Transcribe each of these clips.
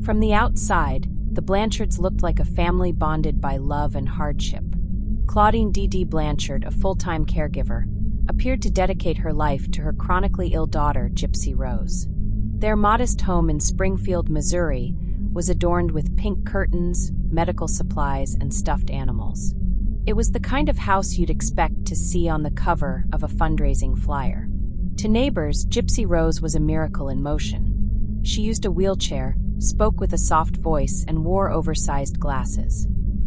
From the outside, the Blanchards looked like a family bonded by love and hardship. Dee Dee Blanchard, a full-time caregiver, appeared to dedicate her life to her chronically ill daughter, Gypsy Rose. Their modest home in Springfield, Missouri, was adorned with pink curtains, medical supplies, and stuffed animals. It was the kind of house you'd expect to see on the cover of a fundraising flyer. To neighbors, Gypsy Rose was a miracle in motion. She used a wheelchair, spoke with a soft voice, and wore oversized glasses.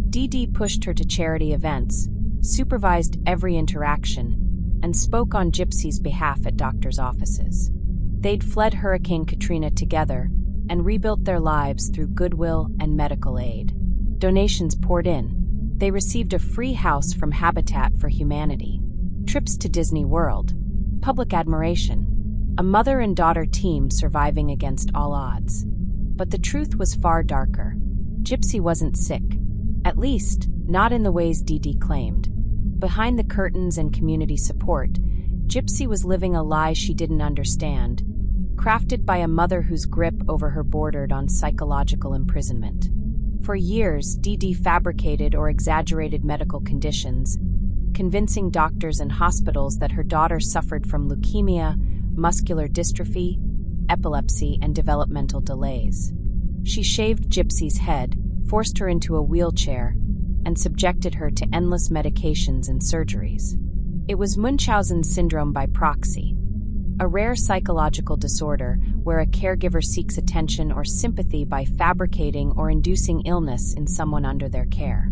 Dee Dee pushed her to charity events, supervised every interaction, and spoke on Gypsy's behalf at doctors' offices. They'd fled Hurricane Katrina together and rebuilt their lives through goodwill and medical aid. Donations poured in. They received a free house from Habitat for Humanity, trips to Disney World, public admiration, a mother and daughter team surviving against all odds. But the truth was far darker. Gypsy wasn't sick, at least not in the ways Dee Dee claimed. Behind the curtains and community support, Gypsy was living a lie she didn't understand, crafted by a mother whose grip over her bordered on psychological imprisonment. For years, Dee Dee fabricated or exaggerated medical conditions, convincing doctors and hospitals that her daughter suffered from leukemia, muscular dystrophy, epilepsy, and developmental delays. She shaved Gypsy's head, forced her into a wheelchair, and subjected her to endless medications and surgeries. It was Munchausen syndrome by proxy, a rare psychological disorder where a caregiver seeks attention or sympathy by fabricating or inducing illness in someone under their care.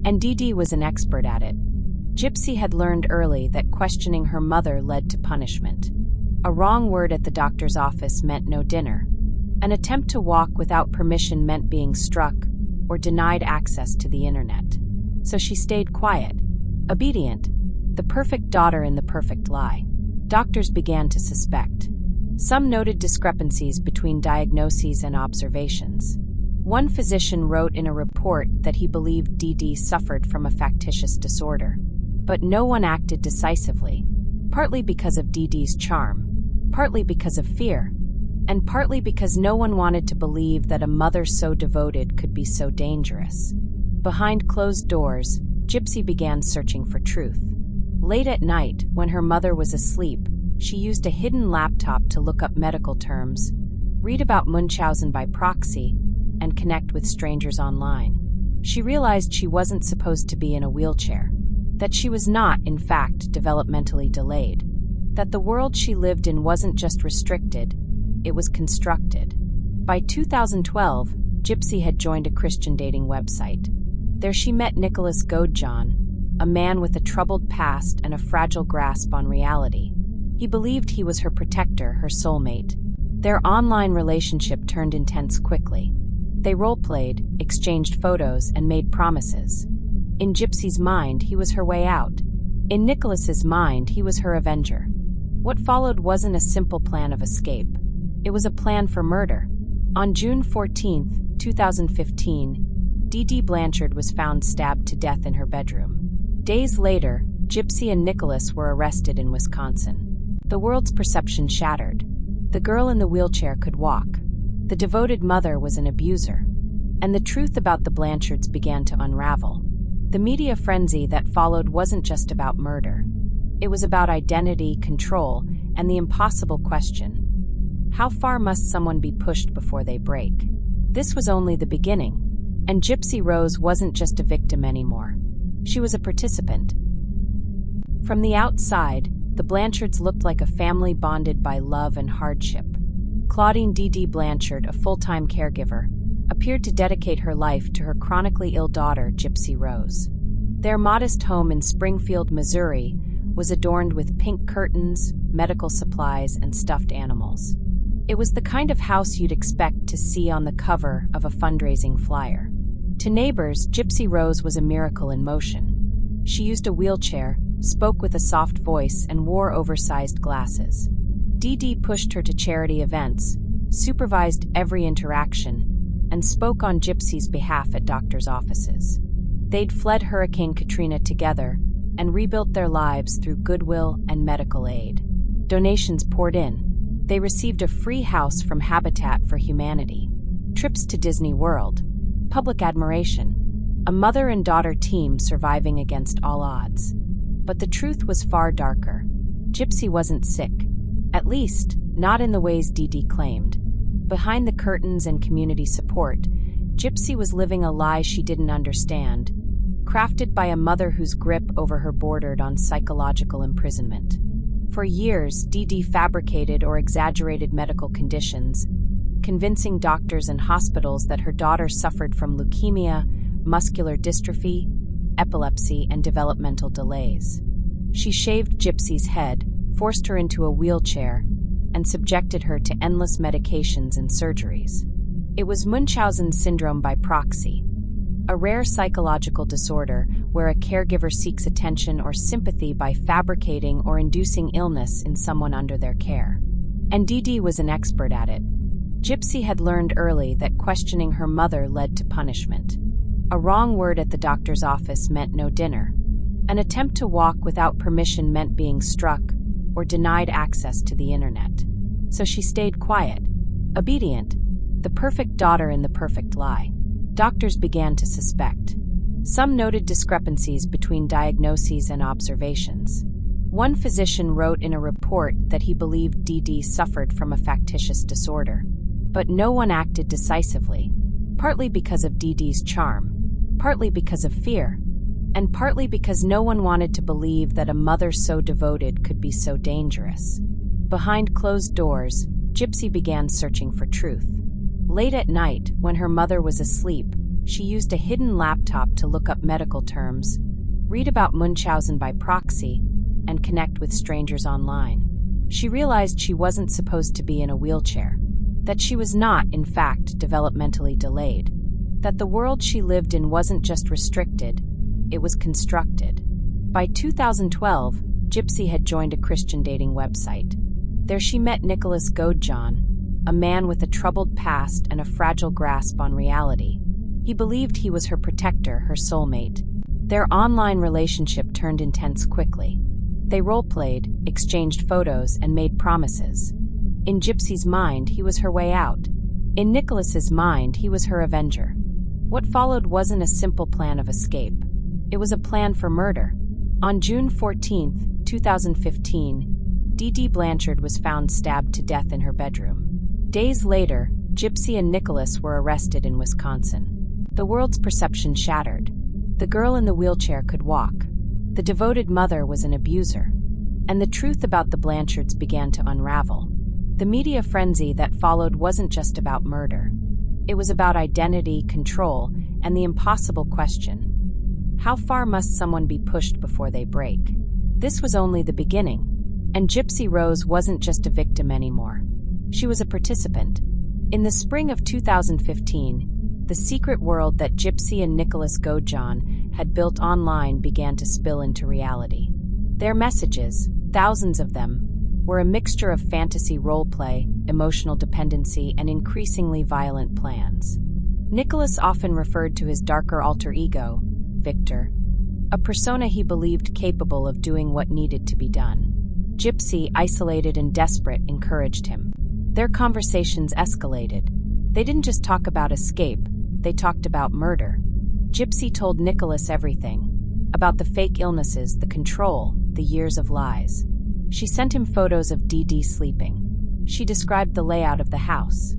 And Dee Dee was an expert at it. Gypsy had learned early that questioning her mother led to punishment. A wrong word at the doctor's office meant no dinner. An attempt to walk without permission meant being struck or denied access to the internet. So she stayed quiet, obedient, the perfect daughter in the perfect lie. Doctors began to suspect. Some noted discrepancies between diagnoses and observations. One physician wrote in a report that he believed Dee Dee suffered from a factitious disorder. But no one acted decisively, partly because of Dee Dee's charm, partly because of fear, and partly because no one wanted to believe that a mother so devoted could be so dangerous. Behind closed doors, Gypsy began searching for truth. Late at night, when her mother was asleep, she used a hidden laptop to look up medical terms, read about Munchausen by proxy, and connect with strangers online. She realized she wasn't supposed to be in a wheelchair, that she was not, in fact, developmentally delayed, that the world she lived in wasn't just restricted, it was constructed. By 2012, Gypsy had joined a Christian dating website. There she met Nicholas Godejohn, a man with a troubled past and a fragile grasp on reality. He believed he was her protector, her soulmate. Their online relationship turned intense quickly. They role-played, exchanged photos, and made promises. In Gypsy's mind, he was her way out. In Nicholas's mind, he was her avenger. What followed wasn't a simple plan of escape. It was a plan for murder. On June 14, 2015, Dee Dee Blanchard was found stabbed to death in her bedroom. Days later, Gypsy and Nicholas were arrested in Wisconsin. The world's perception shattered. The girl in the wheelchair could walk. The devoted mother was an abuser. And the truth about the Blanchards began to unravel. The media frenzy that followed wasn't just about murder. It was about identity, control, and the impossible question: how far must someone be pushed before they break? This was only the beginning. And Gypsy Rose wasn't just a victim anymore. She was a participant. From the outside, the Blanchards looked like a family bonded by love and hardship. Dee Dee Blanchard, a full-time caregiver, appeared to dedicate her life to her chronically ill daughter, Gypsy Rose. Their modest home in Springfield, Missouri, was adorned with pink curtains, medical supplies, and stuffed animals. It was the kind of house you'd expect to see on the cover of a fundraising flyer. To neighbors, Gypsy Rose was a miracle in motion. She used a wheelchair, spoke with a soft voice, and wore oversized glasses. Dee Dee pushed her to charity events, supervised every interaction, and spoke on Gypsy's behalf at doctors' offices. They'd fled Hurricane Katrina together and rebuilt their lives through goodwill and medical aid. Donations poured in. They received a free house from Habitat for Humanity, trips to Disney World, public admiration, a mother and daughter team surviving against all odds. But the truth was far darker. Gypsy wasn't sick, at least not in the ways Dee Dee claimed. Behind the curtains and community support, Gypsy was living a lie she didn't understand, crafted by a mother whose grip over her bordered on psychological imprisonment. For years, Dee Dee fabricated or exaggerated medical conditions, convincing doctors and hospitals that her daughter suffered from leukemia, muscular dystrophy, epilepsy, and developmental delays. She shaved Gypsy's head, forced her into a wheelchair, and subjected her to endless medications and surgeries. It was Munchausen syndrome by proxy, a rare psychological disorder where a caregiver seeks attention or sympathy by fabricating or inducing illness in someone under their care. And Dee Dee was an expert at it. Gypsy had learned early that questioning her mother led to punishment. A wrong word at the doctor's office meant no dinner. An attempt to walk without permission meant being struck or denied access to the internet. So she stayed quiet, obedient, the perfect daughter in the perfect lie. Doctors began to suspect. Some noted discrepancies between diagnoses and observations. One physician wrote in a report that he believed Dee Dee suffered from a factitious disorder. But no one acted decisively, partly because of Dee Dee's charm, partly because of fear, and partly because no one wanted to believe that a mother so devoted could be so dangerous. Behind closed doors, Gypsy began searching for truth. Late at night, when her mother was asleep, she used a hidden laptop to look up medical terms, read about Munchausen by proxy, and connect with strangers online. She realized she wasn't supposed to be in a wheelchair, that she was not, in fact, developmentally delayed, that the world she lived in wasn't just restricted, it was constructed. By 2012, Gypsy had joined a Christian dating website. There she met Nicholas Godejohn, a man with a troubled past and a fragile grasp on reality. He believed he was her protector, her soulmate. Their online relationship turned intense quickly. They role-played, exchanged photos, and made promises. In Gypsy's mind, he was her way out. In Nicholas's mind, he was her avenger. What followed wasn't a simple plan of escape. It was a plan for murder. On June 14, 2015, Dee Dee Blanchard was found stabbed to death in her bedroom. Days later, Gypsy and Nicholas were arrested in Wisconsin. The world's perception shattered. The girl in the wheelchair could walk. The devoted mother was an abuser. And the truth about the Blanchards began to unravel. The media frenzy that followed wasn't just about murder. It was about identity, control, and the impossible question: how far must someone be pushed before they break? This was only the beginning. And Gypsy Rose wasn't just a victim anymore. She was a participant. In the spring of 2015, the secret world that Gypsy and Nicholas Godejohn had built online began to spill into reality. Their messages, thousands of them, were a mixture of fantasy role-play, emotional dependency, and increasingly violent plans. Nicholas often referred to his darker alter ego, Victor, a persona he believed capable of doing what needed to be done. Gypsy, isolated and desperate, encouraged him. Their conversations escalated. They didn't just talk about escape, they talked about murder. Gypsy told Nicholas everything, about the fake illnesses, the control, the years of lies. She sent him photos of Dee Dee sleeping. She described the layout of the house.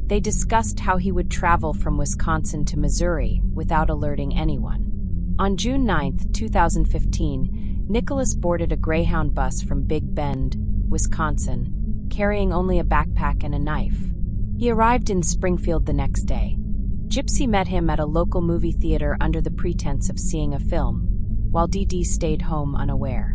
They discussed how he would travel from Wisconsin to Missouri without alerting anyone. On June 9, 2015, Nicholas boarded a Greyhound bus from Big Bend, Wisconsin, carrying only a backpack and a knife. He arrived in Springfield the next day. Gypsy met him at a local movie theater under the pretense of seeing a film, while Dee Dee stayed home unaware.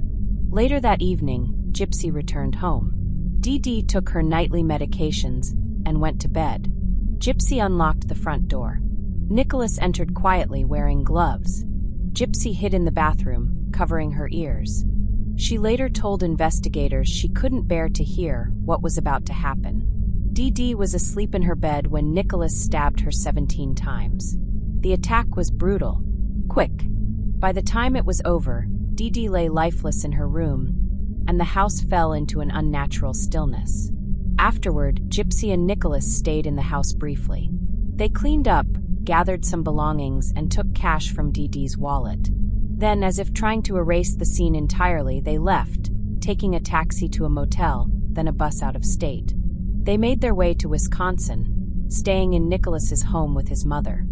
Later that evening, Gypsy returned home. Dee Dee took her nightly medications and went to bed. Gypsy unlocked the front door. Nicholas entered quietly wearing gloves. Gypsy hid in the bathroom, covering her ears. She later told investigators she couldn't bear to hear what was about to happen. Dee Dee was asleep in her bed when Nicholas stabbed her 17 times. The attack was brutal, quick. By the time it was over, Dee Dee lay lifeless in her room, and the house fell into an unnatural stillness. Afterward, Gypsy and Nicholas stayed in the house briefly. They cleaned up, gathered some belongings, and took cash from Dee Dee's wallet. Then, as if trying to erase the scene entirely, they left, taking a taxi to a motel, then a bus out of state. They made their way to Wisconsin, staying in Nicholas's home with his mother.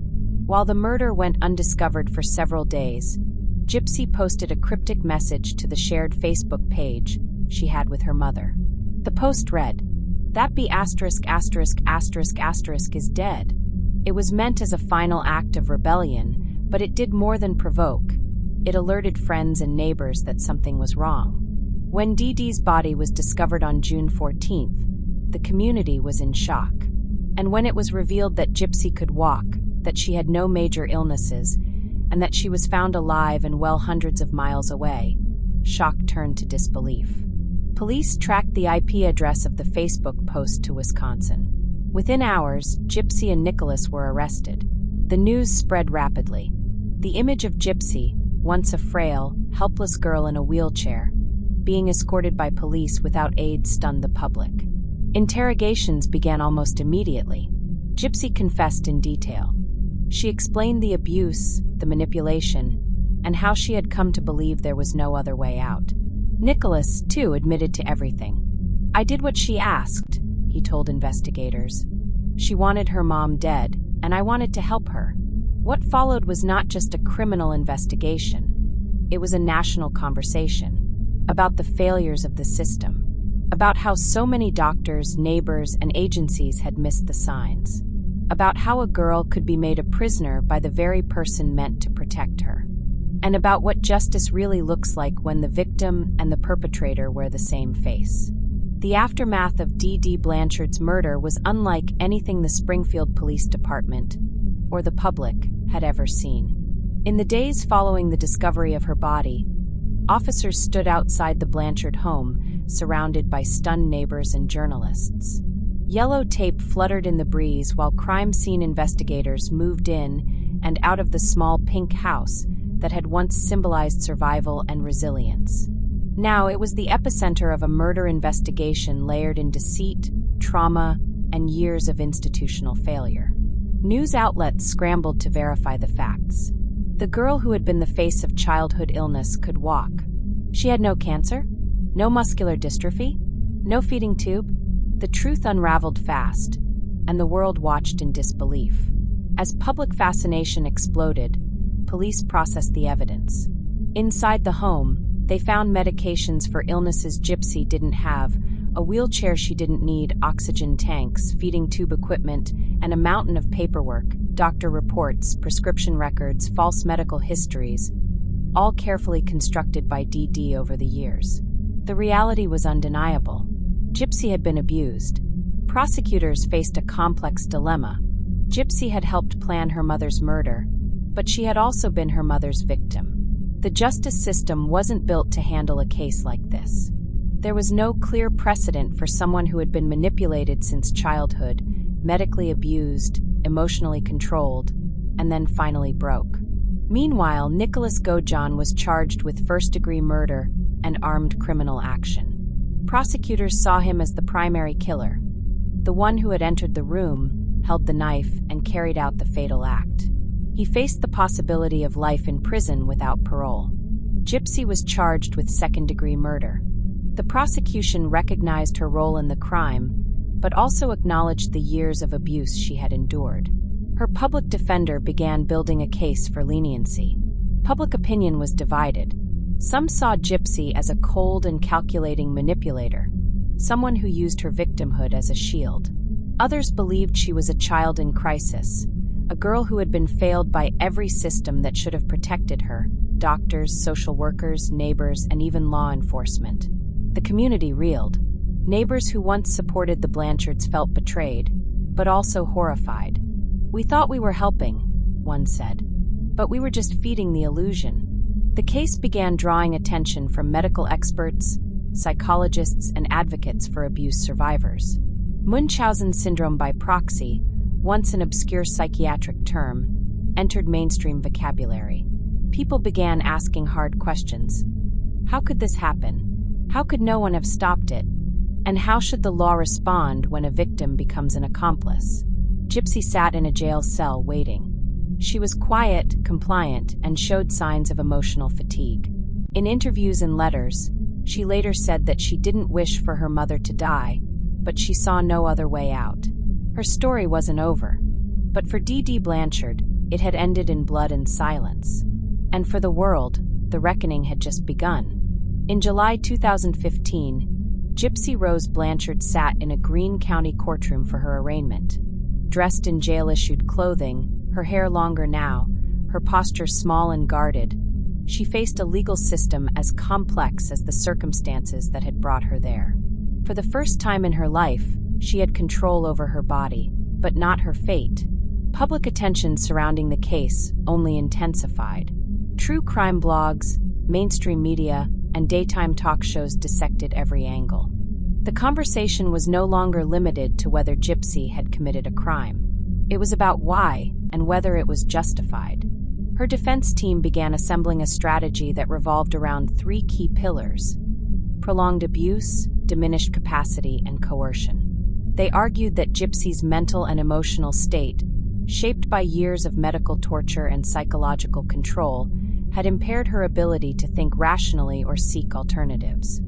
While the murder went undiscovered for several days, Gypsy posted a cryptic message to the shared Facebook page she had with her mother. The post read, "That be asterisk asterisk asterisk asterisk is dead." It was meant as a final act of rebellion, but it did more than provoke. It alerted friends and neighbors that something was wrong. When Dee Dee's body was discovered on June 14th, the community was in shock. And when it was revealed that Gypsy could walk, that she had no major illnesses, and that she was found alive and well hundreds of miles away, shock turned to disbelief. Police tracked the IP address of the Facebook post to Wisconsin. Within hours, Gypsy and Nicholas were arrested. The news spread rapidly. The image of Gypsy, once a frail, helpless girl in a wheelchair, being escorted by police without aid stunned the public. Interrogations began almost immediately. Gypsy confessed in detail. She explained the abuse, the manipulation, and how she had come to believe there was no other way out. Nicholas, too, admitted to everything. "I did what she asked," he told investigators. "She wanted her mom dead, and I wanted to help her." What followed was not just a criminal investigation. It was a national conversation about the failures of the system, about how so many doctors, neighbors, and agencies had missed the signs, about how a girl could be made a prisoner by the very person meant to protect her, and about what justice really looks like when the victim and the perpetrator wear the same face. The aftermath of Dee Dee Blanchard's murder was unlike anything the Springfield Police Department or the public had ever seen. In the days following the discovery of her body, officers stood outside the Blanchard home, surrounded by stunned neighbors and journalists. Yellow tape fluttered in the breeze while crime scene investigators moved in and out of the small pink house that had once symbolized survival and resilience. Now it was the epicenter of a murder investigation layered in deceit, trauma, and years of institutional failure. News outlets scrambled to verify the facts. The girl who had been the face of childhood illness could walk. She had no cancer, no muscular dystrophy, no feeding tube. The truth unraveled fast, and the world watched in disbelief. As public fascination exploded, police processed the evidence. Inside the home, they found medications for illnesses Gypsy didn't have, a wheelchair she didn't need, oxygen tanks, feeding tube equipment, and a mountain of paperwork, doctor reports, prescription records, false medical histories, all carefully constructed by Dee Dee over the years. The reality was undeniable. Gypsy had been abused. Prosecutors faced a complex dilemma. Gypsy had helped plan her mother's murder, but she had also been her mother's victim. The justice system wasn't built to handle a case like this. There was no clear precedent for someone who had been manipulated since childhood, medically abused, emotionally controlled, and then finally broke. Meanwhile, Nicholas Godejohn was charged with first-degree murder and armed criminal action. Prosecutors saw him as the primary killer, the one who had entered the room, held the knife, and carried out the fatal act. He faced the possibility of life in prison without parole. Gypsy was charged with second-degree murder. The prosecution recognized her role in the crime, but also acknowledged the years of abuse she had endured. Her public defender began building a case for leniency. Public opinion was divided. Some saw Gypsy as a cold and calculating manipulator, someone who used her victimhood as a shield. Others believed she was a child in crisis, a girl who had been failed by every system that should have protected her: doctors, social workers, neighbors, and even law enforcement. The community reeled. Neighbors who once supported the Blanchards felt betrayed, but also horrified. "We thought we were helping," one said, "but we were just feeding the illusion." The case began drawing attention from medical experts, psychologists, and advocates for abuse survivors. Munchausen syndrome by proxy, once an obscure psychiatric term, entered mainstream vocabulary. People began asking hard questions. How could this happen? How could no one have stopped it? And how should the law respond when a victim becomes an accomplice? Gypsy sat in a jail cell waiting. She was quiet, compliant, and showed signs of emotional fatigue. In interviews and letters, she later said that she didn't wish for her mother to die, but she saw no other way out. Her story wasn't over. But for Dee Dee Blanchard, it had ended in blood and silence. And for the world, the reckoning had just begun. In July 2015, Gypsy Rose Blanchard sat in a Greene County courtroom for her arraignment. Dressed in jail-issued clothing, her hair longer now, her posture small and guarded, she faced a legal system as complex as the circumstances that had brought her there. For the first time in her life, she had control over her body, but not her fate. Public attention surrounding the case only intensified. True crime blogs, mainstream media, and daytime talk shows dissected every angle. The conversation was no longer limited to whether Gypsy had committed a crime. It was about why and whether it was justified. Her defense team began assembling a strategy that revolved around three key pillars: prolonged abuse, diminished capacity, and coercion. They argued that Gypsy's mental and emotional state, shaped by years of medical torture and psychological control, had impaired her ability to think rationally or seek alternatives.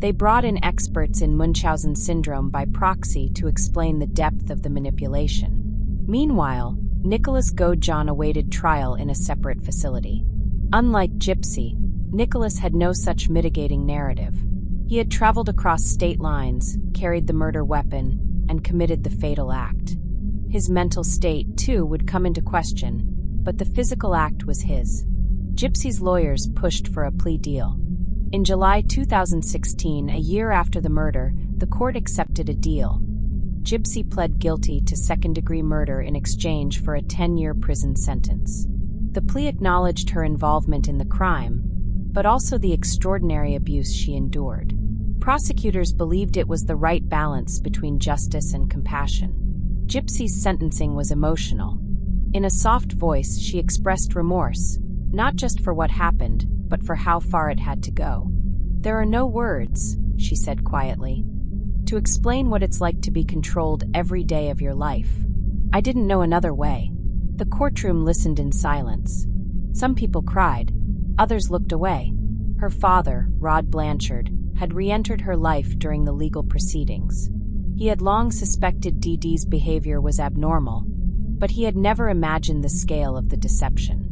They brought in experts in Munchausen syndrome by proxy to explain the depth of the manipulation. Meanwhile, Nicholas Godejohn awaited trial in a separate facility. Unlike Gypsy, Nicholas had no such mitigating narrative. He had traveled across state lines, carried the murder weapon, and committed the fatal act. His mental state, too, would come into question, but the physical act was his. Gypsy's lawyers pushed for a plea deal. In July 2016, a year after the murder, the court accepted a deal. Gypsy pled guilty to second-degree murder in exchange for a 10-year prison sentence. The plea acknowledged her involvement in the crime, but also the extraordinary abuse she endured. Prosecutors believed it was the right balance between justice and compassion. Gypsy's sentencing was emotional. In a soft voice, she expressed remorse, not just for what happened, but for how far it had to go. "There are no words," she said quietly, "to explain what it's like to be controlled every day of your life. I didn't know another way." The courtroom listened in silence. Some people cried. Others looked away. Her father, Rod Blanchard, had re-entered her life during the legal proceedings. He had long suspected Dee Dee's behavior was abnormal, but he had never imagined the scale of the deception.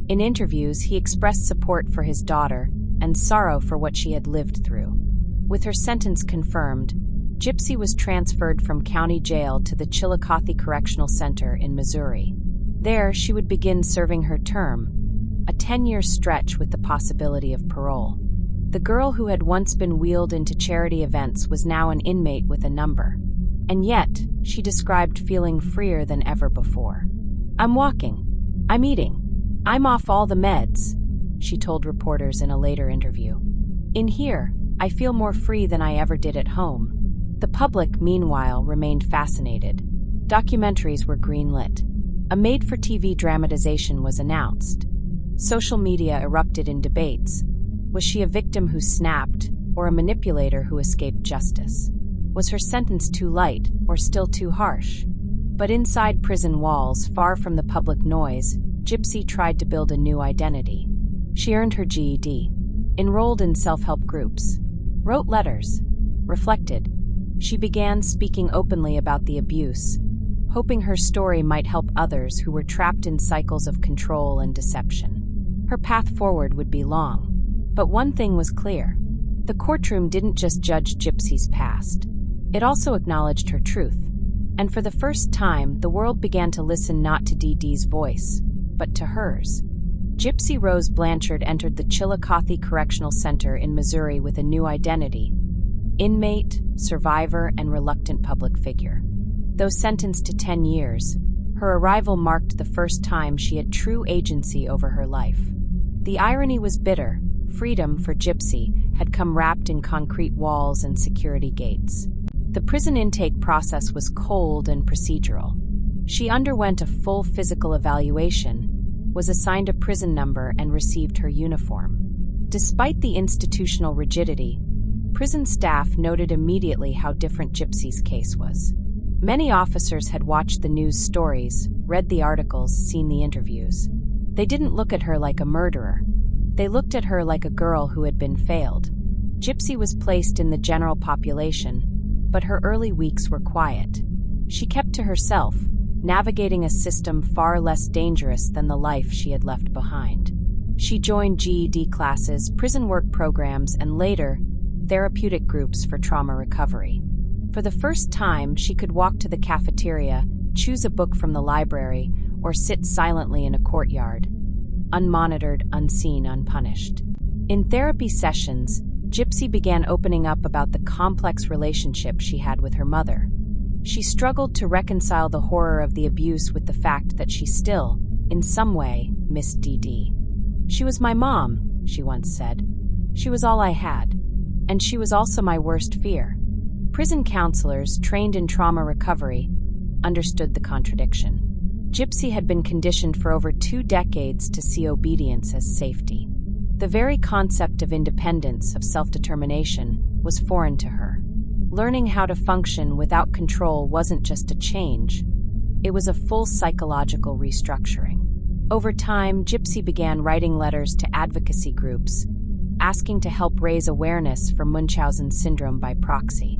In interviews, he expressed support for his daughter and sorrow for what she had lived through. With her sentence confirmed, Gypsy was transferred from county jail to the Chillicothe Correctional Center in Missouri. There, she would begin serving her term, a 10-year stretch with the possibility of parole. The girl who had once been wheeled into charity events was now an inmate with a number. And yet, she described feeling freer than ever before. "I'm walking. I'm eating. I'm off all the meds," she told reporters in a later interview. "In here, I feel more free than I ever did at home." The public, meanwhile, remained fascinated. Documentaries were greenlit. A made-for-TV dramatization was announced. Social media erupted in debates. Was she a victim who snapped, or a manipulator who escaped justice? Was her sentence too light, or still too harsh? But inside prison walls, far from the public noise, Gypsy tried to build a new identity. She earned her GED, enrolled in self-help groups, wrote letters, reflected. She began speaking openly about the abuse, hoping her story might help others who were trapped in cycles of control and deception. Her path forward would be long. But one thing was clear. The courtroom didn't just judge Gypsy's past. It also acknowledged her truth. And for the first time, the world began to listen not to Dee Dee's voice, but to hers. Gypsy Rose Blanchard entered the Chillicothe Correctional Center in Missouri with a new identity: inmate, survivor, and reluctant public figure. Though sentenced to 10 years, her arrival marked the first time she had true agency over her life. The irony was bitter. Freedom for Gypsy had come wrapped in concrete walls and security gates. The prison intake process was cold and procedural. She underwent a full physical evaluation, was assigned a prison number, and received her uniform. Despite the institutional rigidity, prison staff noted immediately how different Gypsy's case was. Many officers had watched the news stories, read the articles, seen the interviews. They didn't look at her like a murderer. They looked at her like a girl who had been failed. Gypsy was placed in the general population, but her early weeks were quiet. She kept to herself, navigating a system far less dangerous than the life she had left behind. She joined GED classes, prison work programs, and later, therapeutic groups for trauma recovery. For the first time, she could walk to the cafeteria, choose a book from the library, or sit silently in a courtyard, unmonitored, unseen, unpunished. In therapy sessions, Gypsy began opening up about the complex relationship she had with her mother. She struggled to reconcile the horror of the abuse with the fact that she still, in some way, missed Dee Dee. "She was my mom," she once said. "She was all I had. And she was also my worst fear." Prison counselors, trained in trauma recovery, understood the contradiction. Gypsy had been conditioned for over 2 decades to see obedience as safety. The very concept of independence, of self-determination, was foreign to her. Learning how to function without control wasn't just a change, it was a full psychological restructuring. Over time, Gypsy began writing letters to advocacy groups, asking to help raise awareness for Munchausen syndrome by proxy.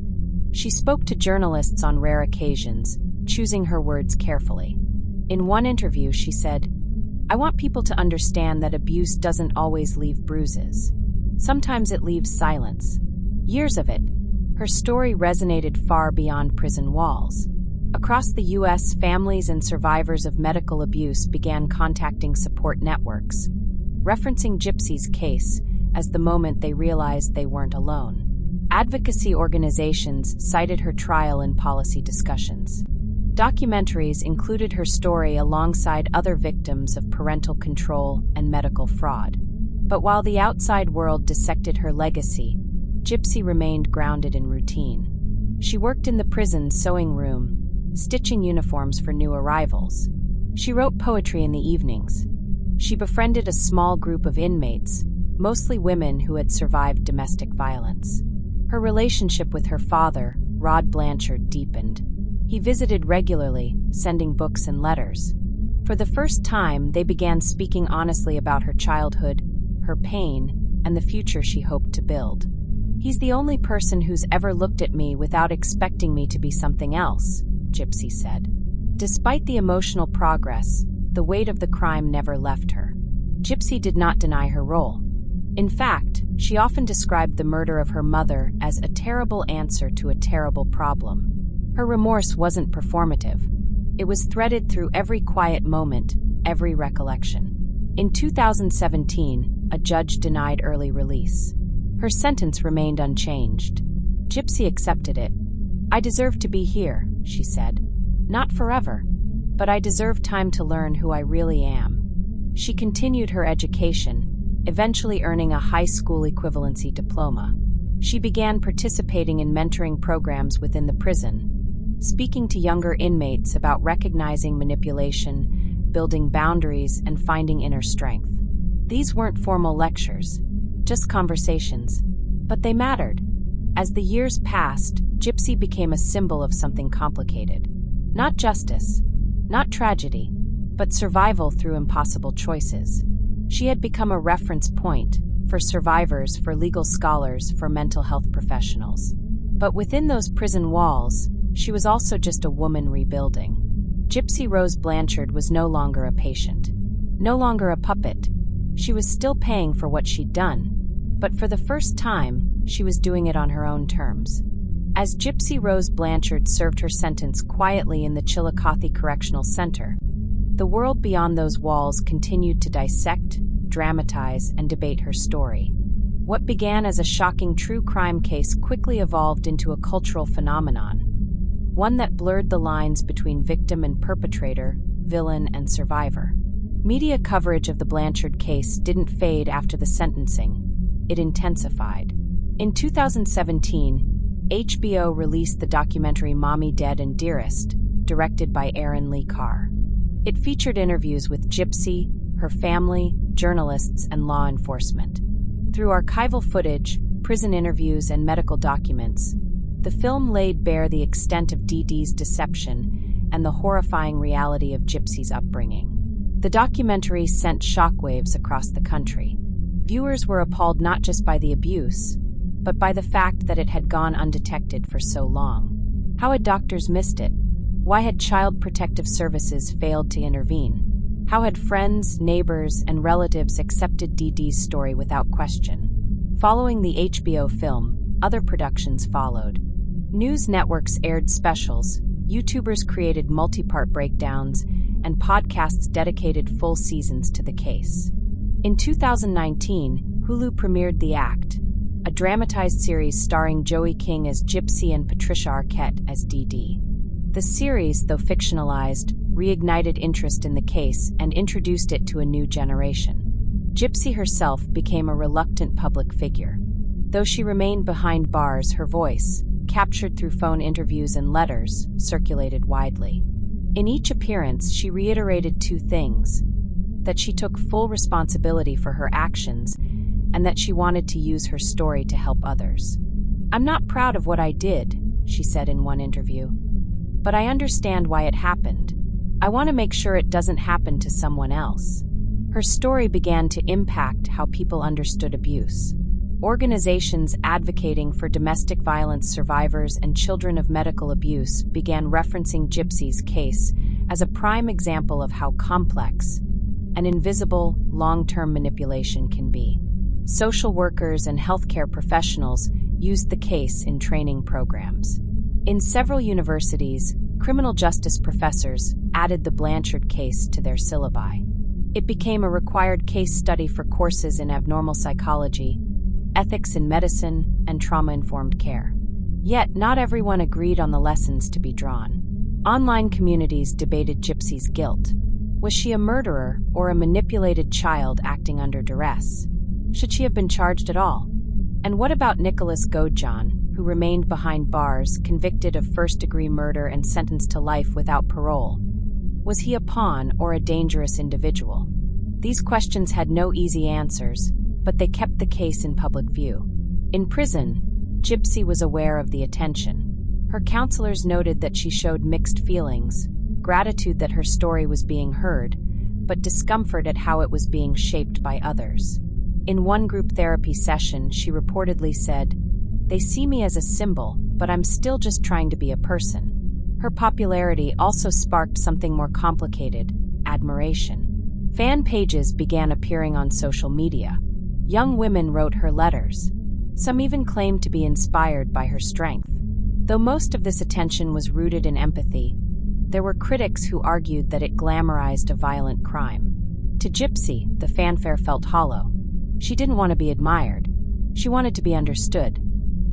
She spoke to journalists on rare occasions, choosing her words carefully. In one interview, she said, "I want people to understand that abuse doesn't always leave bruises. Sometimes it leaves silence. Years of it." Her story resonated far beyond prison walls. Across the U.S., families and survivors of medical abuse began contacting support networks, referencing Gypsy's case as the moment they realized they weren't alone. Advocacy organizations cited her trial in policy discussions. Documentaries included her story alongside other victims of parental control and medical fraud. But while the outside world dissected her legacy, Gypsy remained grounded in routine. She worked in the prison sewing room, stitching uniforms for new arrivals. She wrote poetry in the evenings. She befriended a small group of inmates, mostly women who had survived domestic violence. Her relationship with her father, Rod Blanchard, deepened. He visited regularly, sending books and letters. For the first time, they began speaking honestly about her childhood, her pain, and the future she hoped to build. "He's the only person who's ever looked at me without expecting me to be something else," Gypsy said. Despite the emotional progress, the weight of the crime never left her. Gypsy did not deny her role. In fact, she often described the murder of her mother as a terrible answer to a terrible problem. Her remorse wasn't performative. It was threaded through every quiet moment, every recollection. In 2017, a judge denied early release. Her sentence remained unchanged. Gypsy accepted it. "I deserve to be here," she said. "Not forever, but I deserve time to learn who I really am." She continued her education, eventually earning a high school equivalency diploma. She began participating in mentoring programs within the prison, speaking to younger inmates about recognizing manipulation, building boundaries, and finding inner strength. These weren't formal lectures, just conversations, but they mattered. As the years passed, Gypsy became a symbol of something complicated. Not justice, not tragedy, but survival through impossible choices. She had become a reference point for survivors, for legal scholars, for mental health professionals. But within those prison walls, she was also just a woman rebuilding. Gypsy Rose Blanchard was no longer a patient, no longer a puppet. She was still paying for what she'd done, but for the first time, she was doing it on her own terms. As Gypsy Rose Blanchard served her sentence quietly in the Chillicothe Correctional Center, the world beyond those walls continued to dissect, dramatize, and debate her story. What began as a shocking true crime case quickly evolved into a cultural phenomenon, one that blurred the lines between victim and perpetrator, villain and survivor. Media coverage of the Blanchard case didn't fade after the sentencing, it intensified. In 2017, HBO released the documentary Mommy Dead and Dearest, directed by Aaron Lee Carr. It featured interviews with Gypsy, her family, journalists, and law enforcement. Through archival footage, prison interviews, and medical documents, The film laid bare the extent of Dee Dee's deception and the horrifying reality of Gypsy's upbringing. The documentary sent shockwaves across the country. Viewers were appalled not just by the abuse, but by the fact that it had gone undetected for so long. How had doctors missed it? Why had Child Protective Services failed to intervene? How had friends, neighbors, and relatives accepted Dee Dee's story without question? Following the HBO film, other productions followed. News networks aired specials, YouTubers created multi-part breakdowns, and podcasts dedicated full seasons to the case. In 2019, Hulu premiered The Act, a dramatized series starring Joey King as Gypsy and Patricia Arquette as Dee Dee. The series, though fictionalized, reignited interest in the case and introduced it to a new generation. Gypsy herself became a reluctant public figure. Though she remained behind bars, her voice, captured through phone interviews and letters, circulated widely. In each appearance, she reiterated two things: that she took full responsibility for her actions, and that she wanted to use her story to help others. "I'm not proud of what I did," she said in one interview, "but I understand why it happened. I want to make sure it doesn't happen to someone else." Her story began to impact how people understood abuse. Organizations advocating for domestic violence survivors and children of medical abuse began referencing Gypsy's case as a prime example of how complex and invisible long-term manipulation can be. Social workers and healthcare professionals used the case in training programs. In several universities, criminal justice professors added the Blanchard case to their syllabi. It became a required case study for courses in abnormal psychology, ethics in medicine, and trauma-informed care. Yet, not everyone agreed on the lessons to be drawn. Online communities debated Gypsy's guilt. Was she a murderer or a manipulated child acting under duress? Should she have been charged at all? And what about Nicholas Godejohn, who remained behind bars, convicted of first-degree murder and sentenced to life without parole? Was he a pawn or a dangerous individual? These questions had no easy answers, but they kept the case in public view. In prison, Gypsy was aware of the attention. Her counselors noted that she showed mixed feelings, gratitude that her story was being heard, but discomfort at how it was being shaped by others. In one group therapy session, she reportedly said, "They see me as a symbol, but I'm still just trying to be a person." Her popularity also sparked something more complicated: admiration. Fan pages began appearing on social media. Young women wrote her letters. Some even claimed to be inspired by her strength. Though most of this attention was rooted in empathy, there were critics who argued that it glamorized a violent crime. To Gypsy, the fanfare felt hollow. She didn't want to be admired. She wanted to be understood.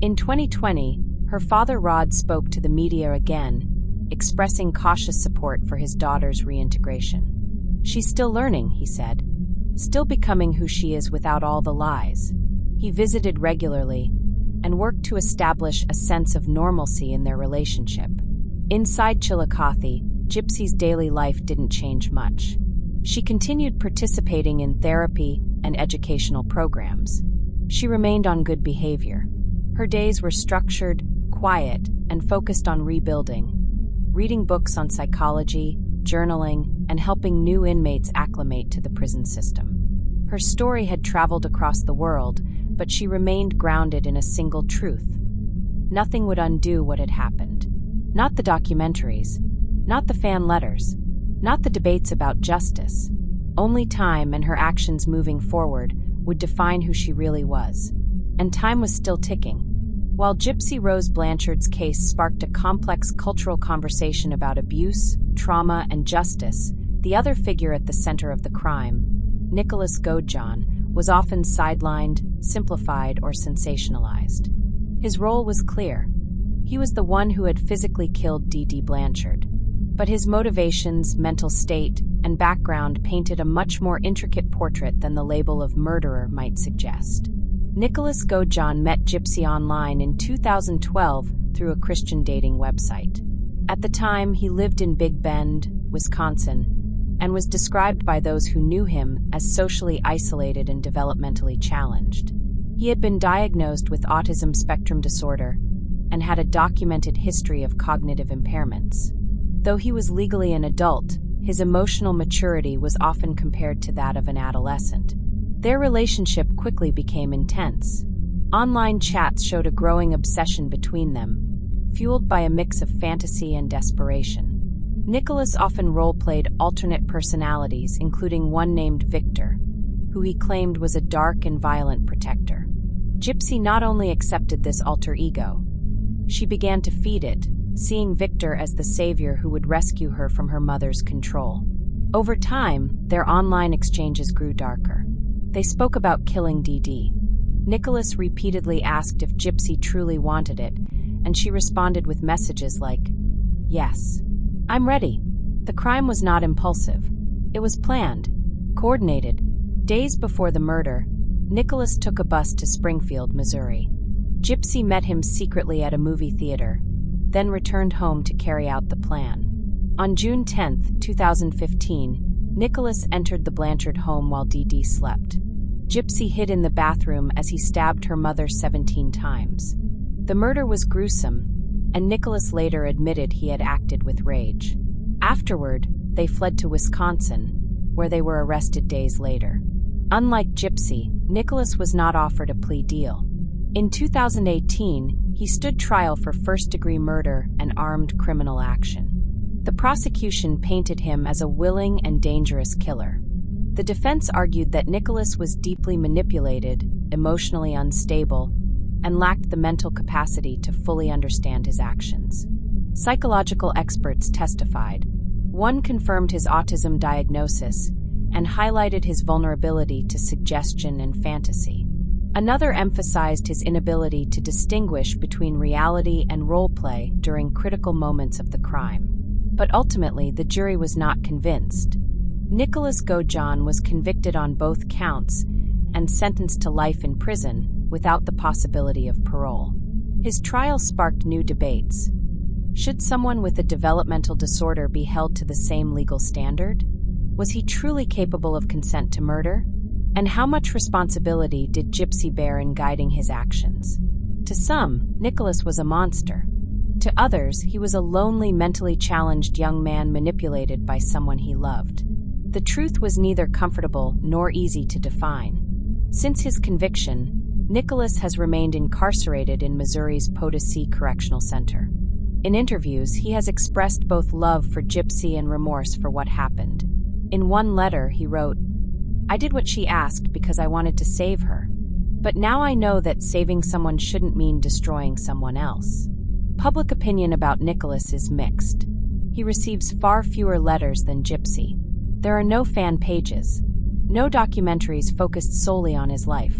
In 2020, her father Rod spoke to the media again, expressing cautious support for his daughter's reintegration. "She's still learning," he said. "Still becoming who she is without all the lies." He visited regularly and worked to establish a sense of normalcy in their relationship. Inside Chillicothe, Gypsy's daily life didn't change much. She continued participating in therapy and educational programs. She remained on good behavior. Her days were structured, quiet, and focused on rebuilding, reading books on psychology, journaling, and helping new inmates acclimate to the prison system. Her story had traveled across the world, but she remained grounded in a single truth: nothing would undo what had happened. Not the documentaries, not the fan letters, not the debates about justice. Only time and her actions moving forward would define who she really was. And time was still ticking. While Gypsy Rose Blanchard's case sparked a complex cultural conversation about abuse, trauma, and justice, the other figure at the center of the crime, Nicholas Godejohn, was often sidelined, simplified, or sensationalized. His role was clear. He was the one who had physically killed Dee Dee Blanchard. But his motivations, mental state, and background painted a much more intricate portrait than the label of murderer might suggest. Nicholas Godejohn met Gypsy online in 2012 through a Christian dating website. At the time, he lived in Big Bend, Wisconsin, and was described by those who knew him as socially isolated and developmentally challenged. He had been diagnosed with autism spectrum disorder and had a documented history of cognitive impairments. Though he was legally an adult, his emotional maturity was often compared to that of an adolescent. Their relationship quickly became intense. Online chats showed a growing obsession between them, fueled by a mix of fantasy and desperation. Nicholas often role-played alternate personalities, including one named Victor, who he claimed was a dark and violent protector. Gypsy not only accepted this alter ego, she began to feed it, seeing Victor as the savior who would rescue her from her mother's control. Over time, their online exchanges grew darker. They spoke about killing Dee Dee. Nicholas repeatedly asked if Gypsy truly wanted it, and she responded with messages like, "Yes, I'm ready." The crime was not impulsive. It was planned, coordinated. Days before the murder, Nicholas took a bus to Springfield, Missouri. Gypsy met him secretly at a movie theater, then returned home to carry out the plan. On June 10, 2015, Nicholas entered the Blanchard home while Dee Dee slept. Gypsy hid in the bathroom as he stabbed her mother 17 times. The murder was gruesome, and Nicholas later admitted he had acted with rage. Afterward, they fled to Wisconsin, where they were arrested days later. Unlike Gypsy, Nicholas was not offered a plea deal. In 2018, he stood trial for first-degree murder and armed criminal action. The prosecution painted him as a willing and dangerous killer. The defense argued that Nicholas was deeply manipulated, emotionally unstable, and lacked the mental capacity to fully understand his actions. Psychological experts testified. One confirmed his autism diagnosis and highlighted his vulnerability to suggestion and fantasy. Another emphasized his inability to distinguish between reality and role-play during critical moments of the crime. But ultimately, the jury was not convinced. Nicholas Godejohn was convicted on both counts and sentenced to life in prison without the possibility of parole. His trial sparked new debates. Should someone with a developmental disorder be held to the same legal standard? Was he truly capable of consent to murder? And how much responsibility did Gypsy bear in guiding his actions? To some, Nicholas was a monster. To others, he was a lonely, mentally challenged young man manipulated by someone he loved. The truth was neither comfortable nor easy to define. Since his conviction, Nicholas has remained incarcerated in Missouri's Potosi Correctional Center. In interviews, he has expressed both love for Gypsy and remorse for what happened. In one letter, he wrote, "I did what she asked because I wanted to save her. But now I know that saving someone shouldn't mean destroying someone else." Public opinion about Nicholas is mixed. He receives far fewer letters than Gypsy. There are no fan pages, no documentaries focused solely on his life.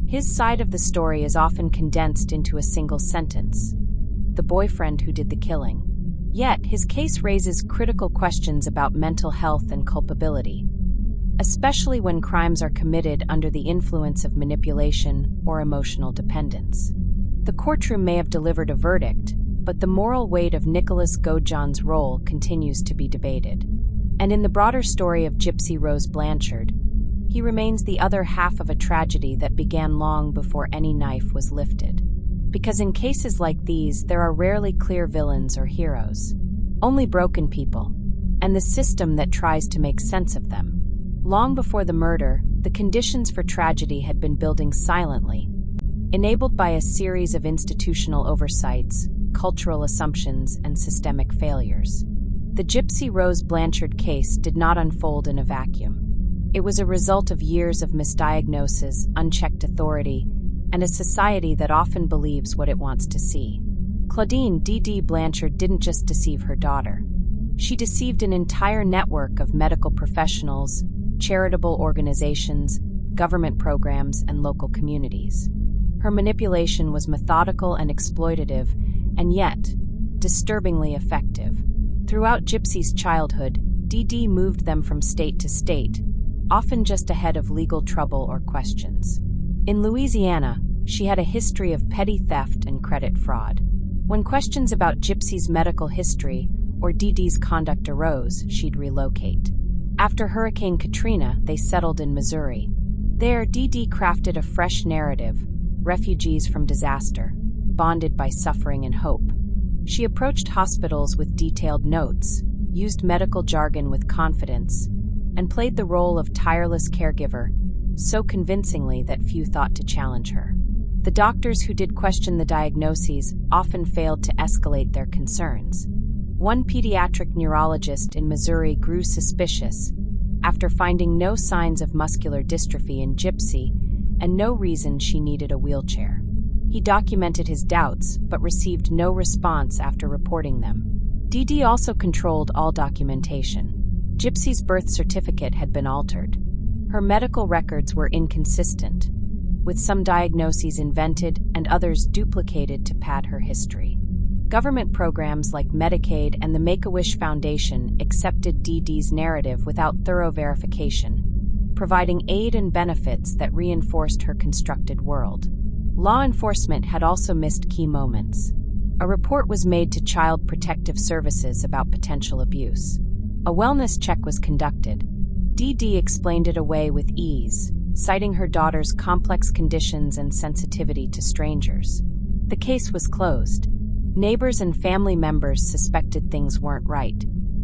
His side of the story is often condensed into a single sentence: the boyfriend who did the killing. Yet, his case raises critical questions about mental health and culpability, especially when crimes are committed under the influence of manipulation or emotional dependence. The courtroom may have delivered a verdict, but the moral weight of Nicholas Godejohn's role continues to be debated. And in the broader story of Gypsy Rose Blanchard, he remains the other half of a tragedy that began long before any knife was lifted. Because in cases like these, there are rarely clear villains or heroes, only broken people, and the system that tries to make sense of them. Long before the murder, the conditions for tragedy had been building silently, enabled by a series of institutional oversights, cultural assumptions, and systemic failures. The Gypsy Rose Blanchard case did not unfold in a vacuum. It was a result of years of misdiagnosis, unchecked authority, and a society that often believes what it wants to see. Claudine Dee Dee Blanchard didn't just deceive her daughter. She deceived an entire network of medical professionals, charitable organizations, government programs, and local communities. Her manipulation was methodical and exploitative, and yet, disturbingly effective. Throughout Gypsy's childhood, Dee Dee moved them from state to state, often just ahead of legal trouble or questions. In Louisiana, she had a history of petty theft and credit fraud. When questions about Gypsy's medical history or Dee Dee's conduct arose, she'd relocate. After Hurricane Katrina, they settled in Missouri. There, Dee Dee crafted a fresh narrative, refugees from disaster, bonded by suffering and hope. She approached hospitals with detailed notes, used medical jargon with confidence, and played the role of tireless caregiver so convincingly that few thought to challenge her. The doctors who did question the diagnoses often failed to escalate their concerns. One pediatric neurologist in Missouri grew suspicious after finding no signs of muscular dystrophy in Gypsy and no reason she needed a wheelchair. He documented his doubts but received no response after reporting them. Dee Dee also controlled all documentation. Gypsy's birth certificate had been altered. Her medical records were inconsistent, with some diagnoses invented and others duplicated to pad her history. Government programs like Medicaid and the Make-A-Wish Foundation accepted Dee Dee's narrative without thorough verification, providing aid and benefits that reinforced her constructed world. Law enforcement had also missed key moments. A report was made to Child Protective Services about potential abuse. A wellness check was conducted. Dee Dee explained it away with ease, citing her daughter's complex conditions and sensitivity to strangers. The case was closed. Neighbors and family members suspected things weren't right.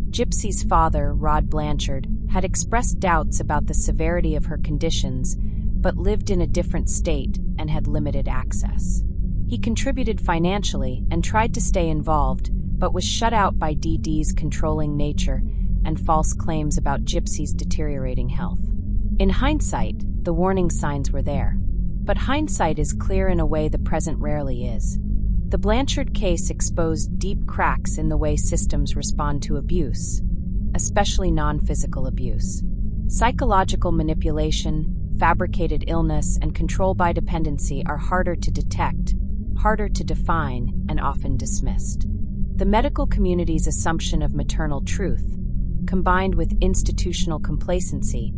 Gypsy's father, Rod Blanchard, had expressed doubts about the severity of her conditions, but lived in a different state and had limited access. He contributed financially and tried to stay involved, but was shut out by Dee Dee's controlling nature and false claims about Gypsy's deteriorating health. In hindsight, the warning signs were there. But hindsight is clear in a way the present rarely is. The Blanchard case exposed deep cracks in the way systems respond to abuse, especially non-physical abuse. Psychological manipulation, fabricated illness, and control by dependency are harder to detect, harder to define, and often dismissed. The medical community's assumption of maternal truth, combined with institutional complacency,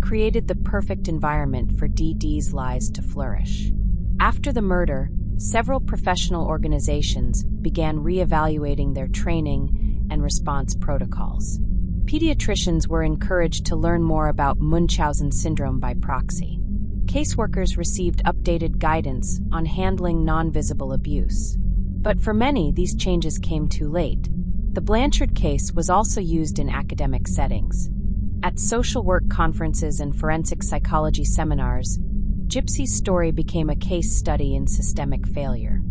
created the perfect environment for Dee Dee's lies to flourish. After the murder, several professional organizations began re-evaluating their training and response protocols. Pediatricians were encouraged to learn more about Munchausen syndrome by proxy. Caseworkers received updated guidance on handling non-visible abuse. But for many, these changes came too late. The Blanchard case was also used in academic settings. At social work conferences and forensic psychology seminars, Gypsy's story became a case study in systemic failure.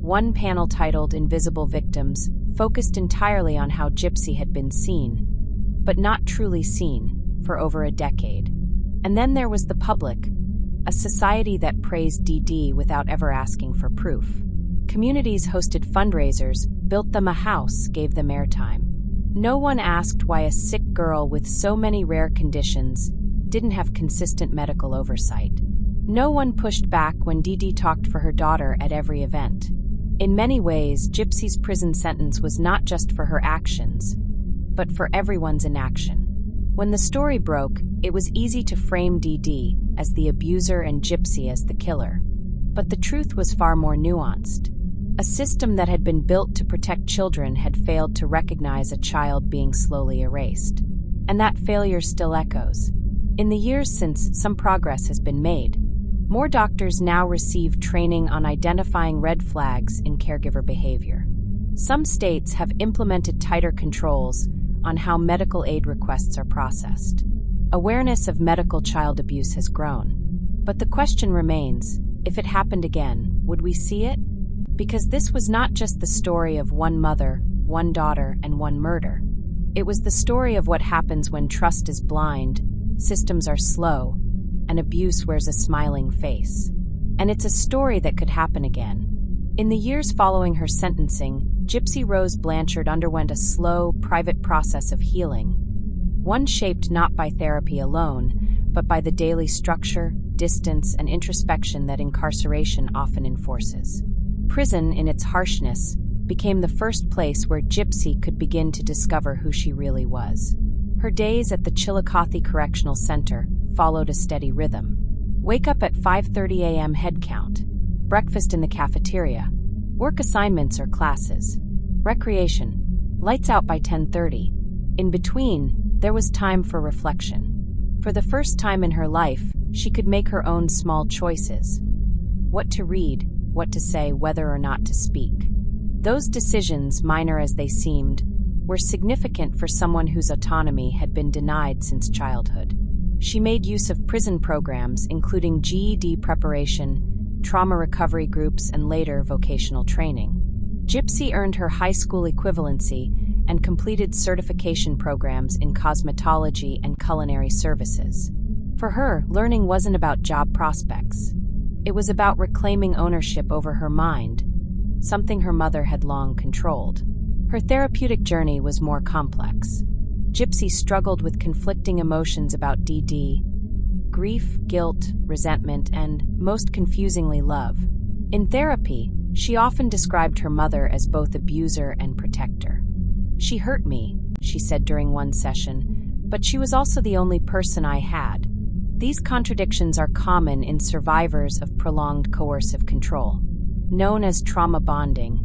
One panel titled Invisible Victims focused entirely on how Gypsy had been seen, but not truly seen, for over a decade. And then there was the public, a society that praised Dee Dee without ever asking for proof. Communities hosted fundraisers, built them a house, gave them airtime. No one asked why a sick girl with so many rare conditions didn't have consistent medical oversight. No one pushed back when Dee Dee talked for her daughter at every event. In many ways, Gypsy's prison sentence was not just for her actions, but for everyone's inaction. When the story broke, it was easy to frame Dee Dee as the abuser and Gypsy as the killer. But the truth was far more nuanced. A system that had been built to protect children had failed to recognize a child being slowly erased. And that failure still echoes. In the years since, some progress has been made. More doctors now receive training on identifying red flags in caregiver behavior. Some states have implemented tighter controls on how medical aid requests are processed. Awareness of medical child abuse has grown. But the question remains, if it happened again, would we see it? Because this was not just the story of one mother, one daughter, and one murder. It was the story of what happens when trust is blind, systems are slow, and abuse wears a smiling face. And it's a story that could happen again. In the years following her sentencing, Gypsy Rose Blanchard underwent a slow, private process of healing, one shaped not by therapy alone, but by the daily structure, distance, and introspection that incarceration often enforces. Prison, in its harshness, became the first place where Gypsy could begin to discover who she really was. Her days at the Chillicothe Correctional Center followed a steady rhythm. Wake up at 5:30 a.m. head count. Breakfast in the cafeteria. Work assignments or classes. Recreation. Lights out by 10:30. In between, there was time for reflection. For the first time in her life, she could make her own small choices. What to read, what to say, whether or not to speak. Those decisions, minor as they seemed, were significant for someone whose autonomy had been denied since childhood. She made use of prison programs, including GED preparation, trauma recovery groups, and later vocational training. Gypsy earned her high school equivalency and completed certification programs in cosmetology and culinary services. For her, learning wasn't about job prospects. It was about reclaiming ownership over her mind, something her mother had long controlled. Her therapeutic journey was more complex. Gypsy struggled with conflicting emotions about Dee Dee: grief, guilt, resentment, and, most confusingly, love. In therapy, she often described her mother as both abuser and protector. "She hurt me," she said during one session, "but she was also the only person I had." These contradictions are common in survivors of prolonged coercive control. Known as trauma bonding,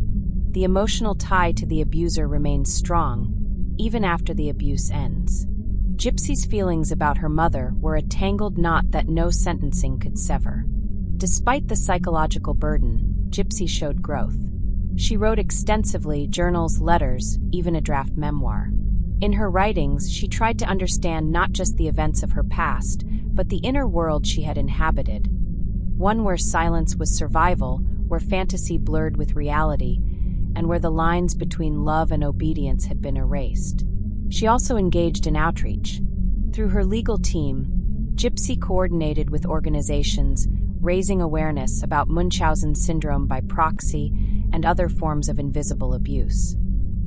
the emotional tie to the abuser remains strong, even after the abuse ends. Gypsy's feelings about her mother were a tangled knot that no sentencing could sever. Despite the psychological burden, Gypsy showed growth. She wrote extensively: journals, letters, even a draft memoir. In her writings, she tried to understand not just the events of her past, but the inner world she had inhabited. One where silence was survival, where fantasy blurred with reality, and where the lines between love and obedience had been erased. She also engaged in outreach. Through her legal team, Gypsy coordinated with organizations raising awareness about Munchausen syndrome by proxy and other forms of invisible abuse.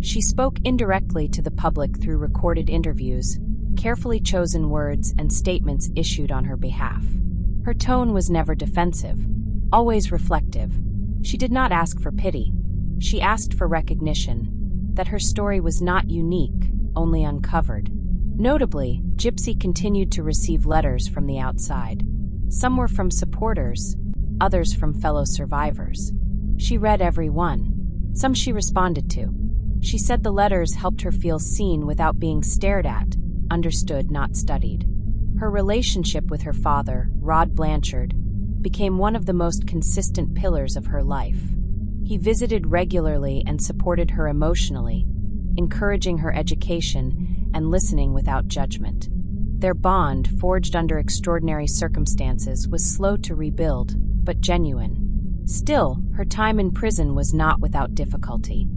She spoke indirectly to the public through recorded interviews, carefully chosen words, and statements issued on her behalf. Her tone was never defensive, always reflective. She did not ask for pity. She asked for recognition, that her story was not unique, only uncovered. Notably, Gypsy continued to receive letters from the outside. Some were from supporters, others from fellow survivors. She read every one. Some she responded to. She said the letters helped her feel seen without being stared at, understood, not studied. Her relationship with her father, Rod Blanchard, became one of the most consistent pillars of her life. He visited regularly and supported her emotionally, encouraging her education and listening without judgment. Their bond, forged under extraordinary circumstances, was slow to rebuild, but genuine. Still, her time in prison was not without difficulty.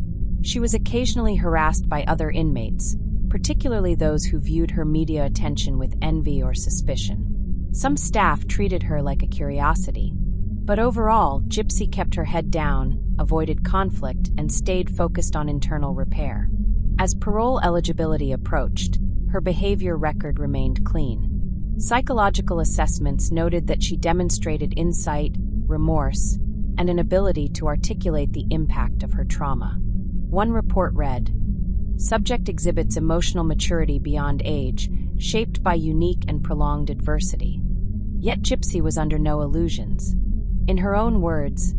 She was occasionally harassed by other inmates, particularly those who viewed her media attention with envy or suspicion. Some staff treated her like a curiosity. But overall, Gypsy kept her head down, avoided conflict, and stayed focused on internal repair. As parole eligibility approached, her behavior record remained clean. Psychological assessments noted that she demonstrated insight, remorse, and an ability to articulate the impact of her trauma. One report read, "Subject exhibits emotional maturity beyond age, shaped by unique and prolonged adversity." Yet Gypsy was under no illusions. In her own words,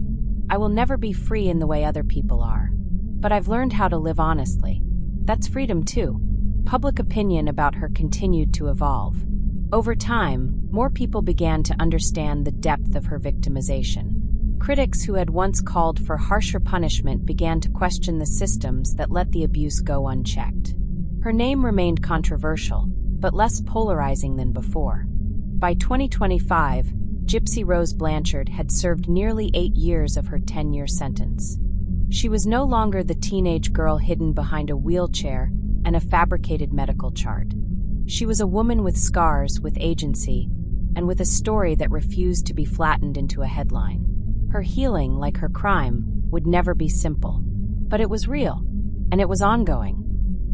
"I will never be free in the way other people are. But I've learned how to live honestly. That's freedom too." Public opinion about her continued to evolve. Over time, more people began to understand the depth of her victimization. Critics who had once called for harsher punishment began to question the systems that let the abuse go unchecked. Her name remained controversial, but less polarizing than before. By 2025, Gypsy Rose Blanchard had served nearly 8 years of her 10-year sentence. She was no longer the teenage girl hidden behind a wheelchair and a fabricated medical chart. She was a woman with scars, with agency, and with a story that refused to be flattened into a headline. Her healing, like her crime, would never be simple. But it was real, and it was ongoing.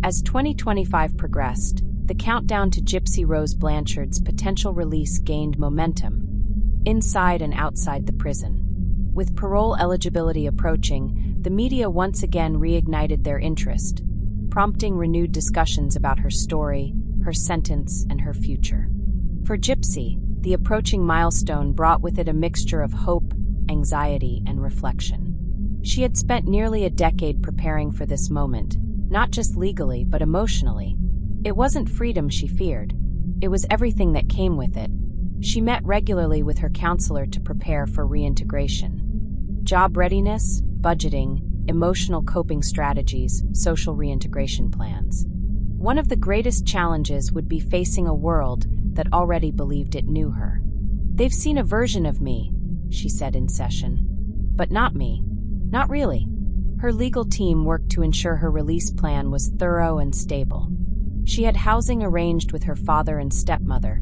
As 2025 progressed, the countdown to Gypsy Rose Blanchard's potential release gained momentum, inside and outside the prison. With parole eligibility approaching, the media once again reignited their interest, prompting renewed discussions about her story, her sentence, and her future. For Gypsy, the approaching milestone brought with it a mixture of hope, anxiety, and reflection. She had spent nearly a decade preparing for this moment, not just legally but emotionally. It wasn't freedom she feared. It was everything that came with it. She met regularly with her counselor to prepare for reintegration. job readiness, budgeting, emotional coping strategies, social reintegration plans. One of the greatest challenges would be facing a world that already believed it knew her. "They've seen a version of me," she said in session. "But not me. Not really." Her legal team worked to ensure her release plan was thorough and stable. She had housing arranged with her father and stepmother,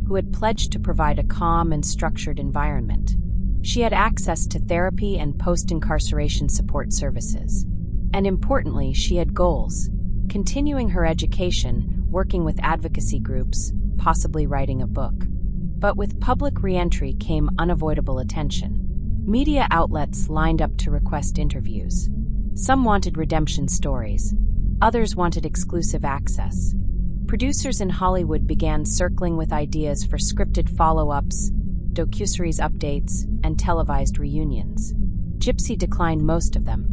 who had pledged to provide a calm and structured environment. She had access to therapy and post-incarceration support services. And importantly, she had goals: continuing her education, working with advocacy groups, possibly writing a book. But with public reentry came unavoidable attention. Media outlets lined up to request interviews. Some wanted redemption stories. Others wanted exclusive access. Producers in Hollywood began circling with ideas for scripted follow-ups, docuseries updates, and televised reunions. Gypsy declined most of them.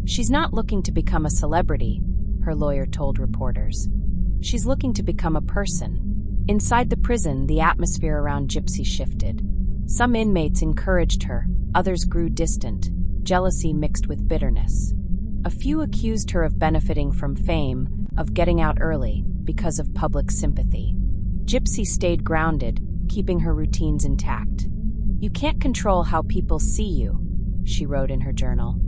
"She's not looking to become a celebrity," her lawyer told reporters. "She's looking to become a person." Inside the prison, the atmosphere around Gypsy shifted. Some inmates encouraged her, others grew distant, jealousy mixed with bitterness. A few accused her of benefiting from fame, of getting out early, because of public sympathy. Gypsy stayed grounded, keeping her routines intact. "You can't control how people see you," she wrote in her journal.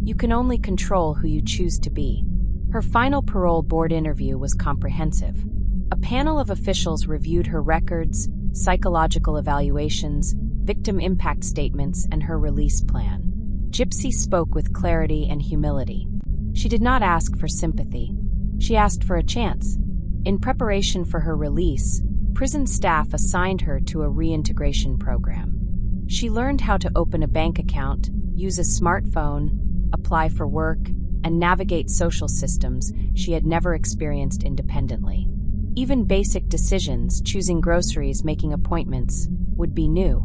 "You can only control who you choose to be." Her final parole board interview was comprehensive. A panel of officials reviewed her records, psychological evaluations, victim impact statements, and her release plan. Gypsy spoke with clarity and humility. She did not ask for sympathy. She asked for a chance. In preparation for her release, prison staff assigned her to a reintegration program. She learned how to open a bank account, use a smartphone, apply for work, and navigate social systems she had never experienced independently. Even basic decisions, choosing groceries, making appointments, would be new.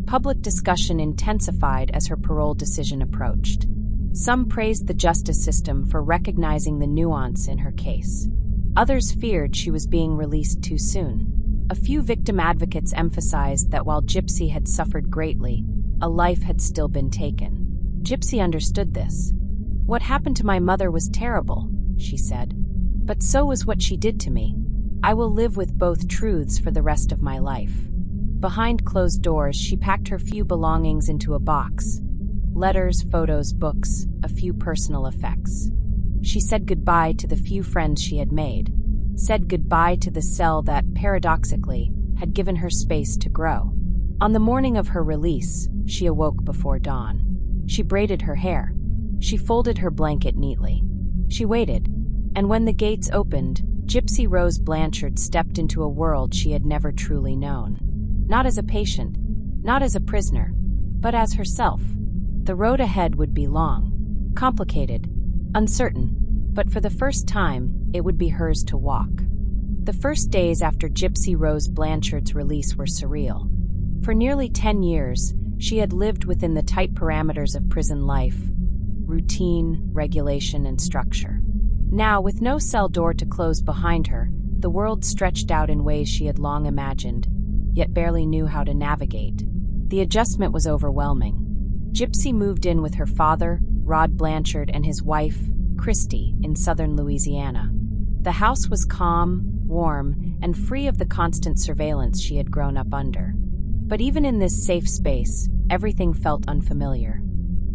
Public discussion intensified as her parole decision approached. Some praised the justice system for recognizing the nuance in her case. Others feared she was being released too soon. A few victim advocates emphasized that while Gypsy had suffered greatly, a life had still been taken. Gypsy understood this. "What happened to my mother was terrible," she said. "But so was what she did to me. I will live with both truths for the rest of my life." Behind closed doors, she packed her few belongings into a box. Letters, photos, books, a few personal effects. She said goodbye to the few friends she had made. Said goodbye to the cell that, paradoxically, had given her space to grow. On the morning of her release, she awoke before dawn. She braided her hair. She folded her blanket neatly. She waited, and when the gates opened, Gypsy Rose Blanchard stepped into a world she had never truly known. Not as a patient, not as a prisoner, but as herself. The road ahead would be long, complicated, uncertain, but for the first time, it would be hers to walk. The first days after Gypsy Rose Blanchard's release were surreal. For nearly 10 years, she had lived within the tight parameters of prison life, routine, regulation, and structure. Now, with no cell door to close behind her, the world stretched out in ways she had long imagined, yet barely knew how to navigate. The adjustment was overwhelming. Gypsy moved in with her father, Rod Blanchard, and his wife, Christy, in southern Louisiana. The house was calm, warm, and free of the constant surveillance she had grown up under. But even in this safe space, everything felt unfamiliar.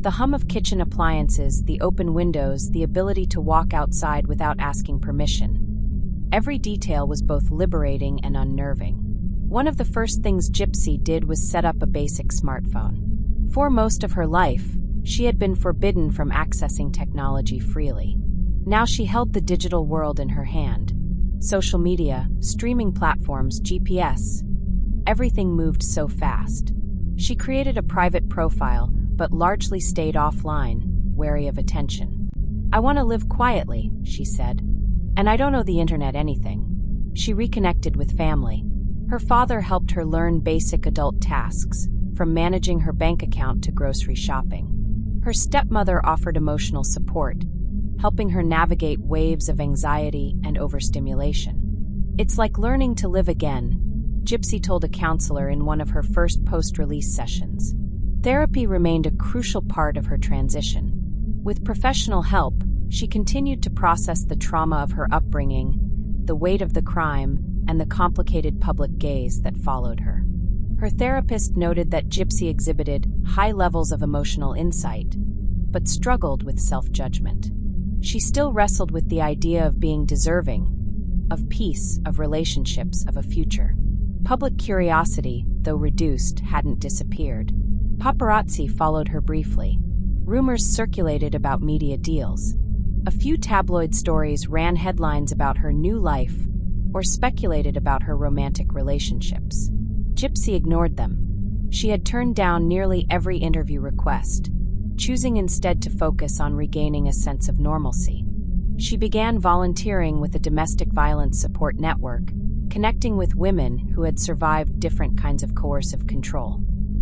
The hum of kitchen appliances, the open windows, the ability to walk outside without asking permission. Every detail was both liberating and unnerving. One of the first things Gypsy did was set up a basic smartphone. For most of her life, she had been forbidden from accessing technology freely. Now she held the digital world in her hand. Social media, streaming platforms, GPS. Everything moved so fast. She created a private profile, but largely stayed offline, wary of attention. "I want to live quietly," she said. "And I don't owe the internet anything." She reconnected with family. Her father helped her learn basic adult tasks, from managing her bank account to grocery shopping. Her stepmother offered emotional support, helping her navigate waves of anxiety and overstimulation. "It's like learning to live again," Gypsy told a counselor in one of her first post-release sessions. Therapy remained a crucial part of her transition. With professional help, she continued to process the trauma of her upbringing, the weight of the crime, and the complicated public gaze that followed her. Her therapist noted that Gypsy exhibited high levels of emotional insight, but struggled with self-judgment. She still wrestled with the idea of being deserving, of peace, of relationships, of a future. Public curiosity, though reduced, hadn't disappeared. Paparazzi followed her briefly. Rumors circulated about media deals. A few tabloid stories ran headlines about her new life or speculated about her romantic relationships. Gypsy ignored them. She had turned down nearly every interview request, choosing instead to focus on regaining a sense of normalcy. She began volunteering with a domestic violence support network, connecting with women who had survived different kinds of coercive control.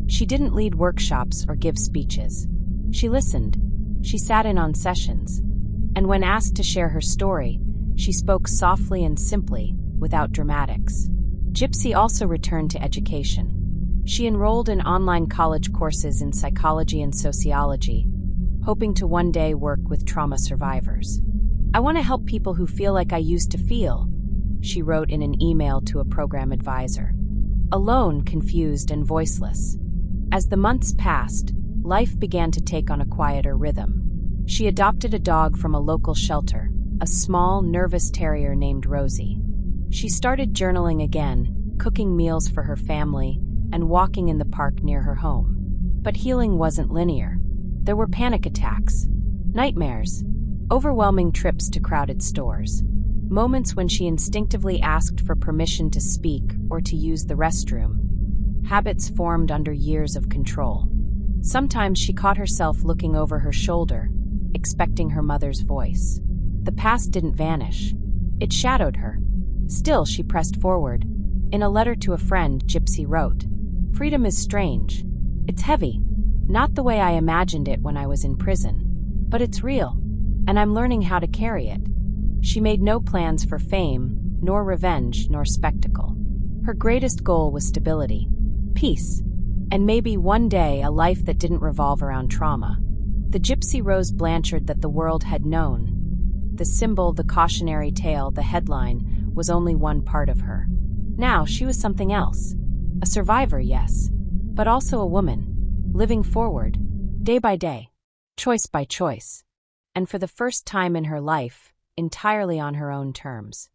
She didn't lead workshops or give speeches. She listened. She sat in on sessions. And when asked to share her story, she spoke softly and simply, without dramatics. Gypsy also returned to education. She enrolled in online college courses in psychology and sociology, hoping to one day work with trauma survivors. "I want to help people who feel like I used to feel," she wrote in an email to a program advisor. Alone, confused, and voiceless. As the months passed, life began to take on a quieter rhythm. She adopted a dog from a local shelter, a small, nervous terrier named Rosie. She started journaling again, cooking meals for her family, and walking in the park near her home. But healing wasn't linear. There were panic attacks, nightmares, overwhelming trips to crowded stores, moments when she instinctively asked for permission to speak or to use the restroom, habits formed under years of control. Sometimes she caught herself looking over her shoulder, expecting her mother's voice. The past didn't vanish. It shadowed her. Still, she pressed forward. In a letter to a friend, Gypsy wrote, "Freedom is strange. It's heavy. Not the way I imagined it when I was in prison. But it's real, and I'm learning how to carry it." She made no plans for fame, nor revenge, nor spectacle. Her greatest goal was stability, peace, and maybe one day a life that didn't revolve around trauma. The Gypsy Rose Blanchard that the world had known, the symbol, the cautionary tale, the headline, was only one part of her. Now she was something else. A survivor, yes, but also a woman, living forward, day by day, choice by choice, and for the first time in her life, entirely on her own terms.